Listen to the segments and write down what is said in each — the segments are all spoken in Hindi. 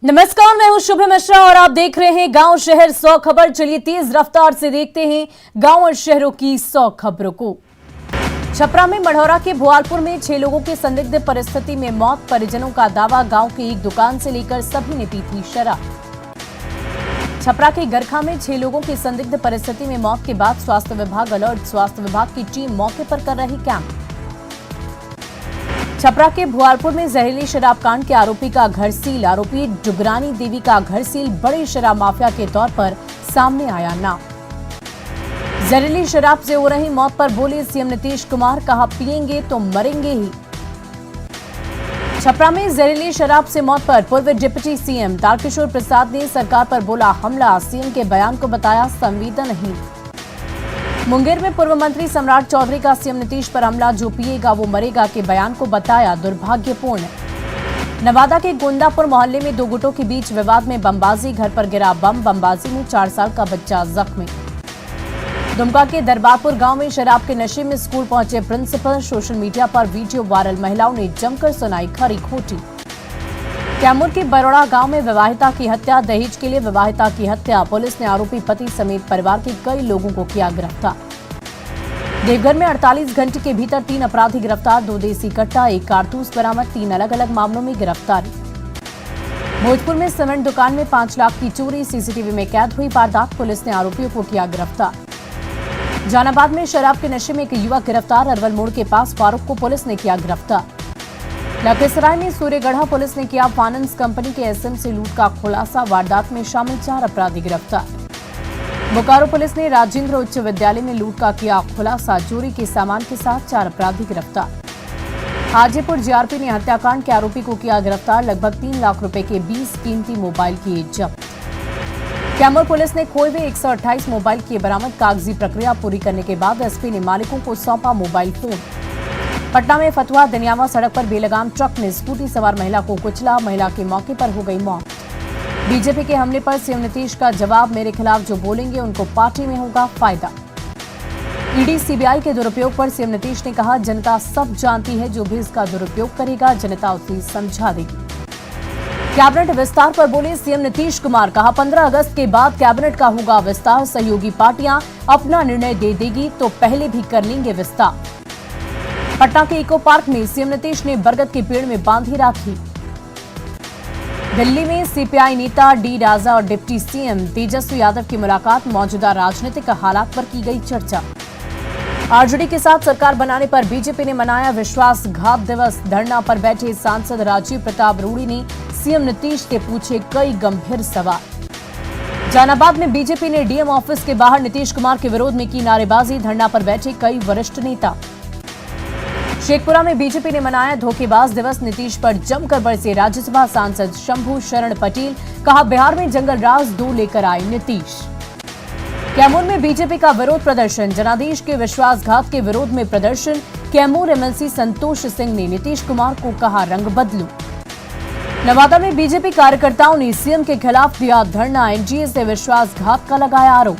नमस्कार, मैं हूं शुभ मिश्रा और आप देख रहे हैं गांव शहर 100 खबर। चलिए तेज रफ्तार से देखते हैं गांव और शहरों की 100 खबरों को। छपरा में मढ़ौरा के भुआलपुर में 6 लोगों की संदिग्ध परिस्थिति में मौत। परिजनों का दावा, गांव की एक दुकान से लेकर सभी ने पी थी शराब। छपरा के गरखा में 6 लोगों की संदिग्ध परिस्थिति में मौत के बाद स्वास्थ्य विभाग अलर्ट। स्वास्थ्य विभाग की टीम मौके पर कर रही कैंप। छपरा के भुआलपुर में जहरीली शराब कांड के आरोपी का घर सील। आरोपी डुगरानी देवी का घर सील बड़े शराब माफिया के तौर पर सामने आया नाम। जहरीली शराब से हो रही मौत पर बोले सीएम नीतीश कुमार, कहा पिएंगे तो मरेंगे ही। छपरा में जहरीली शराब से मौत पर पूर्व डिप्टी सीएम तारकिशोर प्रसाद ने सरकार पर बोला हमला। सीएम के बयान को बताया संवेदनहीन। मुंगेर में पूर्व मंत्री सम्राट चौधरी का सीएम नीतीश पर हमला। जो पिएगा वो मरेगा के बयान को बताया दुर्भाग्यपूर्ण। नवादा के गोंदापुर मोहल्ले में 2 गुटों के बीच विवाद में बमबाजी। घर पर गिरा बम। बमबाजी में 4 साल का बच्चा जख्मी। दुमका के दरबारपुर गांव में शराब के नशे में स्कूल पहुंचे प्रिंसिपल। सोशल मीडिया पर वीडियो वायरल। महिलाओं ने जमकर सुनाई खरी खोटी। कैमूर के बरोड़ा गांव में विवाहिता की हत्या। दहेज के लिए विवाहिता की हत्या। पुलिस ने आरोपी पति समेत परिवार के कई लोगों को किया गिरफ्तार। देवघर में 48 घंटे के भीतर 3 अपराधी गिरफ्तार। 2 देसी कट्टा, 1 कारतूस बरामद। 3 अलग अलग मामलों में गिरफ्तारी। भोजपुर में सीमेंट दुकान में 5 लाख की चोरी। सीसीटीवी में कैद हुई वारदात। पुलिस ने आरोपियों को किया गिरफ्तार। जहानाबाद में शराब के नशे में एक युवक गिरफ्तार। अरवल मोड़ के पास फारूक को पुलिस ने किया गिरफ्तार। लखीसराय में सूर्यगढ़ा पुलिस ने किया फाइनेंस कंपनी के एसएम से लूट का खुलासा। वारदात में शामिल 4 अपराधी गिरफ्तार। बोकारो पुलिस ने राजेंद्र उच्च विद्यालय में लूट का किया खुलासा। चोरी के सामान के साथ 4 अपराधी गिरफ्तार। हाजीपुर जीआरपी ने हत्याकांड के आरोपी को किया गिरफ्तार। लगभग 3 लाख रुपए के 20 कीमती मोबाइल किए जब्त। कैमूर पुलिस ने खोए हुए 128 मोबाइल किए बरामद। कागजी प्रक्रिया पूरी करने के बाद एसपी ने मालिकों को सौंपा मोबाइल फोन। पटना में फतुहा दनियावा सड़क पर बेलगाम ट्रक ने स्कूटी सवार महिला को कुचला। महिला की मौके पर हो गई मौत। बीजेपी के हमले पर सीएम नीतीश का जवाब, मेरे खिलाफ जो बोलेंगे उनको पार्टी में होगा फायदा। ईडी सीबीआई के दुरुपयोग पर सीएम नीतीश ने कहा, जनता सब जानती है, जो भी इसका दुरुपयोग करेगा जनता उसे समझा देगी। कैबिनेट विस्तार पर बोले सीएम नीतीश कुमार, कहा 15 अगस्त के बाद कैबिनेट का होगा विस्तार। सहयोगी पार्टियां अपना निर्णय दे देगी तो पहले भी कर लेंगे विस्तार। पटना के इको पार्क में सीएम नीतीश ने बरगद के पेड़ में बांधी राखी। दिल्ली में सीपीआई नेता डी राजा और डिप्टी सीएम तेजस्वी यादव की मुलाकात। मौजूदा राजनीतिक हालात पर की गई चर्चा। आरजेडी के साथ सरकार बनाने पर बीजेपी ने मनाया विश्वासघात दिवस। धरना पर बैठे सांसद राजीव प्रताप रूडी ने सीएम नीतीश से पूछे कई गंभीर सवाल। जहानाबाद में बीजेपी ने डीएम ऑफिस के बाहर नीतीश कुमार के विरोध में की नारेबाजी। धरना पर बैठे कई वरिष्ठ नेता। शेखपुरा में बीजेपी ने मनाया धोखेबाज दिवस। नीतीश पर जमकर बरसे राज्यसभा सांसद शंभू शरण पटेल। कहा बिहार में जंगल राज 2 लेकर आए नीतीश। कैमूर में बीजेपी का विरोध प्रदर्शन। जनादेश के विश्वासघात के विरोध में प्रदर्शन। कैमूर एमएलसी संतोष सिंह ने नीतीश कुमार को कहा रंग बदलो। नवादा में बीजेपी कार्यकर्ताओं ने सीएम के खिलाफ दिया धरना। एनडीए से विश्वासघात का लगाया आरोप।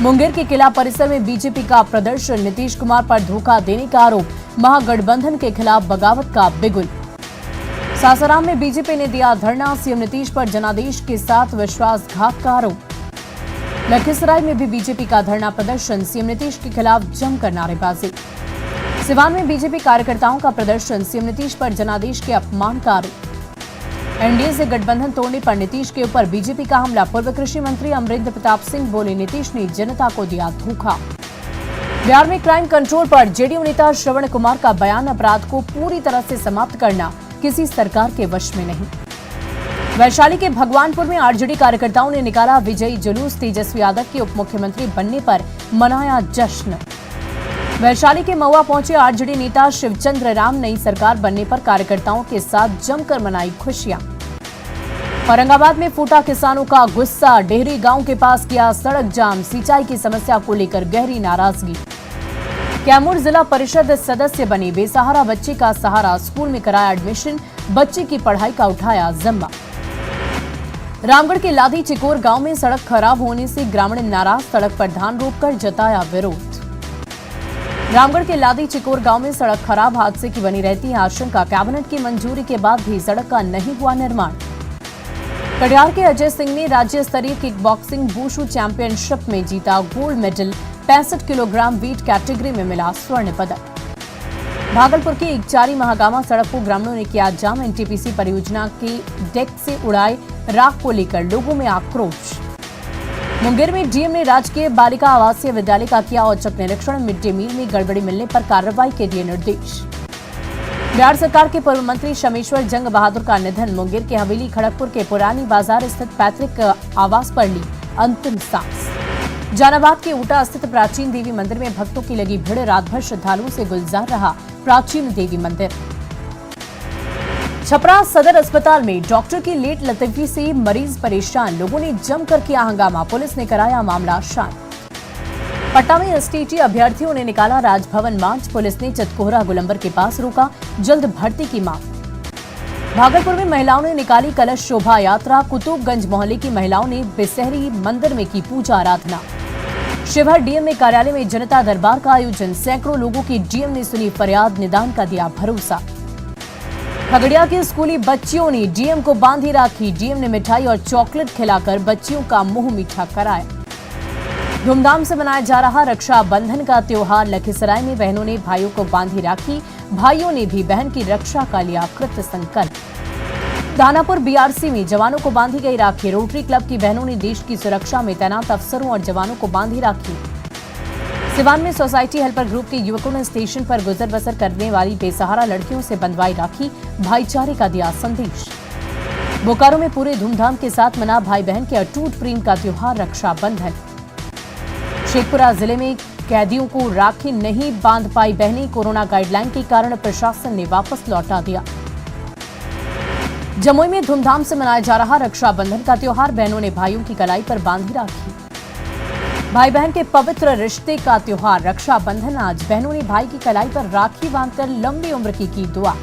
मुंगेर के किला परिसर में बीजेपी का प्रदर्शन। नीतीश कुमार पर धोखा देने का आरोप। महागठबंधन के खिलाफ बगावत का बिगुल। सासाराम में बीजेपी ने दिया धरना। सीएम नीतीश पर जनादेश के साथ विश्वासघात का आरोप। लखीसराय में भी बीजेपी का धरना प्रदर्शन। सीएम नीतीश के खिलाफ जमकर नारेबाजी। सिवान में बीजेपी कार्यकर्ताओं का प्रदर्शन। सीएम नीतीश पर जनादेश के अपमान का आरोप। एनडीए से गठबंधन तोड़ने पर नीतीश के ऊपर बीजेपी का हमला। पूर्व कृषि मंत्री अमरिंदर प्रताप सिंह बोले नीतीश ने जनता को दिया धोखा। बिहार में क्राइम कंट्रोल पर जेडीयू नेता श्रवण कुमार का बयान, अपराध को पूरी तरह से समाप्त करना किसी सरकार के वश में नहीं। वैशाली के भगवानपुर में आरजेडी कार्यकर्ताओं ने निकाला विजयी जुलूस। तेजस्वी यादव के उप मुख्यमंत्री बनने पर मनाया जश्न। वैशाली के महुआ पहुंचे आरजेडी नेता शिवचंद्र राम। नई सरकार बनने पर कार्यकर्ताओं के साथ जमकर मनाई खुशियां। औरंगाबाद में फूटा किसानों का गुस्सा। डेहरी गांव के पास किया सड़क जाम। सिंचाई की समस्या को लेकर गहरी नाराजगी। कैमूर जिला परिषद सदस्य बने बेसहारा बच्चे का सहारा। स्कूल में कराया एडमिशन। बच्चे की पढ़ाई का उठाया जिम्मा। रामगढ़ के लादी चिकोर गांव में सड़क खराब होने से ग्रामीण नाराज। सड़क पर धान रोककर जताया विरोध। रामगढ़ के लादी चिकोर गांव में सड़क खराब, हादसे की बनी रहती है आशंका। कैबिनेट की मंजूरी के बाद भी सड़क का नहीं हुआ निर्माण। कटिहार के अजय सिंह ने राज्य स्तरीय किक बॉक्सिंग वुशु चैंपियनशिप में जीता gold medal. 65 kilogram weight category में मिला स्वर्ण पदक। भागलपुर के इकचारी महागामा सड़क को ग्रामीणों ने किया जाम। एनटीपीसी परियोजना के डेक से उड़ाए राख को लेकर लोगों में आक्रोश। मुंगेर में डीएम ने राजकीय बालिका आवासीय विद्यालय का किया औचक निरीक्षण। मिड डे मील में गड़बड़ी मिलने पर कार्रवाई के दिए निर्देश। बिहार सरकार के पूर्व मंत्री शमेश्वर जंग बहादुर का निधन। मुंगेर के हवेली खड़गपुर के पुरानी बाजार स्थित पैतृक आवास पर ली अंतिम सांस। जहानाबाद के ऊटा स्थित प्राचीन देवी मंदिर में भक्तों की लगी भीड़। रात भर श्रद्धालुओं से गुलजार रहा प्राचीन देवी मंदिर। छपरा सदर अस्पताल में डॉक्टर की लेट लतीफी से मरीज परेशान। लोगों ने जमकर किया हंगामा। पुलिस ने कराया मामला शांत। पटना में एसटीटी अभ्यर्थियों ने निकाला राजभवन मार्च। पुलिस ने चतकोहरा गोलंबर के पास रोका जल्द भर्ती की मांग। भागलपुर में महिलाओं ने निकाली कलश शोभा यात्रा। कुतुबगंज मोहल्ले की महिलाओं ने बिसहरी मंदिर में की पूजा आराधना। शिवहर डीएम कार्यालय में जनता दरबार का आयोजन। सैकड़ों लोगों की डीएम ने सुनी फरियाद, निदान का दिया भरोसा। खगड़िया की स्कूली बच्चियों ने डीएम को बांधी राखी। डीएम ने मिठाई और चॉकलेट खिलाकर बच्चियों का मुंह मीठा कराया। धूमधाम से मनाया जा रहा रक्षाबंधन का त्योहार। लखीसराय में बहनों ने भाइयों को बांधी राखी। भाइयों ने भी बहन की रक्षा का लिया कृत संकल्प। दानापुर बीआरसी में जवानों को बांधी गई राखी। रोटरी क्लब की बहनों ने देश की सुरक्षा में तैनात अफसरों और जवानों को बांधी राखी। सिवान में सोसाइटी हेल्पर ग्रुप के युवकों ने स्टेशन पर गुजर बसर करने वाली बेसहारा लड़कियों से बंधवाई राखी। भाईचारे का दिया संदेश। बोकारो में पूरे धूमधाम के साथ मना भाई बहन के अटूट प्रेम का त्योहार रक्षाबंधन। शेखपुरा जिले में कैदियों को राखी नहीं बांध पाई बहनें। कोरोना गाइडलाइन के कारण प्रशासन ने वापस लौटा दिया। जमुई में धूमधाम से मनाया जा रहा रक्षाबंधन का त्योहार। बहनों ने भाइयों की कलाई पर बांधी राखी। भाई बहन के पवित्र रिश्ते का त्योहार रक्षाबंधन आज। बहनों ने भाई की कलाई पर राखी बांधकर लंबी उम्र की दुआ।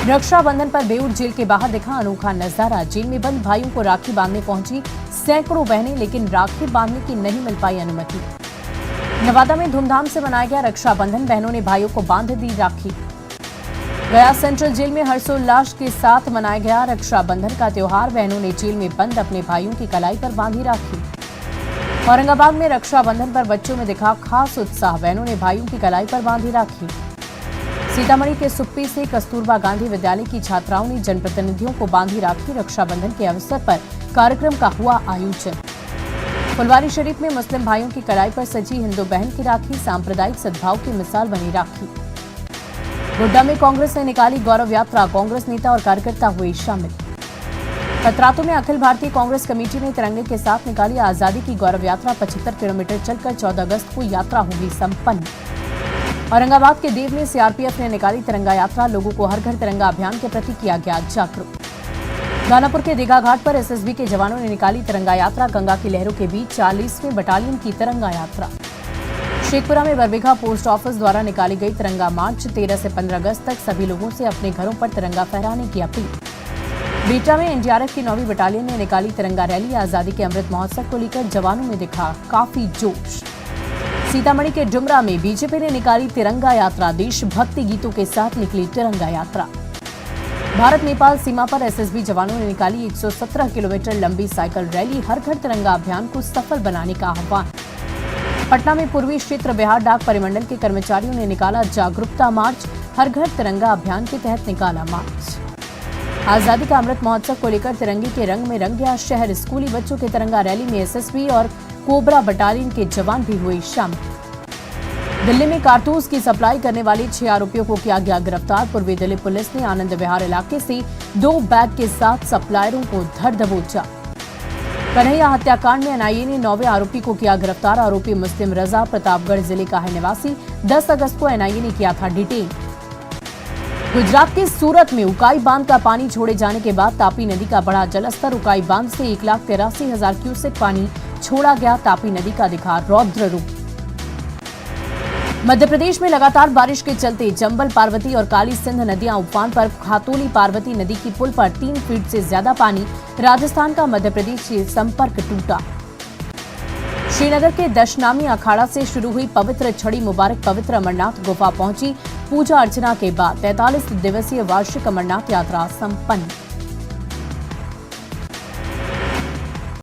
रक्षाबंधन पर बेऊर जेल के बाहर दिखा अनोखा नजारा। जेल में बंद भाइयों को राखी बांधने पहुंची सैकड़ों बहनें, लेकिन राखी बांधने की नहीं मिल पाई अनुमति। नवादा में धूमधाम से मनाया गया रक्षाबंधन। बहनों ने भाइयों को बांध दी राखी। गया सेंट्रल जेल में हर्षोल्लास के साथ मनाया गया रक्षाबंधन का त्योहार। बहनों ने जेल में बंद अपने भाइयों की कलाई पर बांधी राखी। औरंगाबाद में रक्षाबंधन पर बच्चों में दिखा खास उत्साह। बहनों ने भाइयों की कलाई पर बांधी राखी। सीतामढ़ी के सुप्पी से कस्तूरबा गांधी विद्यालय की छात्राओं ने जनप्रतिनिधियों को बांधी राखी। रक्षाबंधन के अवसर पर कार्यक्रम का हुआ आयोजन। फुलवारी शरीफ में मुस्लिम भाइयों की कलाई पर सजी हिंदू बहन की राखी। सांप्रदायिक सद्भाव की मिसाल बनी राखी। गोड्डा में कांग्रेस ने निकाली गौरव यात्रा। कांग्रेस नेता और कार्यकर्ता हुए शामिल। पतरातू में अखिल भारतीय कांग्रेस कमेटी ने तिरंगे के साथ निकाली आजादी की गौरव यात्रा। 75 किलोमीटर चलकर 14 अगस्त को यात्रा होगी संपन्न। औरंगाबाद के देव में सीआरपीएफ ने निकाली तिरंगा यात्रा। लोगों को हर घर तिरंगा अभियान के प्रति किया गया जागरूक। दानापुर के दीघा घाट पर एसएसबी के जवानों ने निकाली तिरंगा यात्रा। गंगा की लहरों के बीच 40वें बटालियन की तिरंगा यात्रा। शेखपुरा में बरबीघा पोस्ट ऑफिस द्वारा निकाली गई तिरंगा मार्च। 13 से 15 अगस्त तक सभी लोगों से अपने घरों पर तिरंगा फहराने की अपील। बीटा में एनडीआरएफ की 9वीं बटालियन ने निकाली तिरंगा रैली। आजादी के अमृत महोत्सव को लेकर जवानों में दिखा काफी जोश। सीतामढ़ी के डुमरा में बीजेपी ने निकाली तिरंगा यात्रा। देशभक्ति गीतों के साथ निकली तिरंगा यात्रा। भारत नेपाल सीमा पर एसएसबी जवानों ने निकाली 117 किलोमीटर लंबी साइकिल रैली। हर घर तिरंगा अभियान को सफल बनाने का आह्वान। पटना में पूर्वी क्षेत्र बिहार डाक परिमंडल के कर्मचारियों ने निकाला जागरूकता मार्च। हर घर तिरंगा अभियान के तहत निकाला मार्च। आजादी का अमृत महोत्सव को लेकर तिरंगे के रंग में रंग गया शहर। स्कूली बच्चों के तिरंगा रैली में एसएसबी और कोबरा बटालियन के जवान भी हुए शामिल। दिल्ली में कारतूस की सप्लाई करने वाले 6 आरोपियों को किया गया गिरफ्तार। पूर्वी दिल्ली पुलिस ने आनंद विहार इलाके से 2 बैग के साथ सप्लायरों को धर दबोचा। कन्हैया हत्याकांड में एनआईए ने 9वें आरोपी को किया गिरफ्तार। आरोपी मुस्लिम रजा प्रतापगढ़ जिले का है निवासी। 10 अगस्त को एनआईए ने किया था डिटेन। गुजरात के सूरत में उकाई बांध का पानी छोड़े जाने के बाद तापी नदी का बढ़ा जलस्तर। उकाई बांध से 1,83,000 क्यूसेक पानी छोड़ा गया। तापी नदी का दिखा रौद्र रूप। मध्य प्रदेश में लगातार बारिश के चलते चंबल पार्वती और काली सिंध नदियां उफान पर। खातोली पार्वती नदी की पुल पर 3 फीट से ज्यादा पानी। राजस्थान का मध्य प्रदेश से संपर्क टूटा। श्रीनगर के दशनामी अखाड़ा से शुरू हुई पवित्र छड़ी मुबारक पवित्र अमरनाथ गुफा पहुंची। पूजा अर्चना के बाद 43 दिवसीय वार्षिक अमरनाथ यात्रा संपन्न।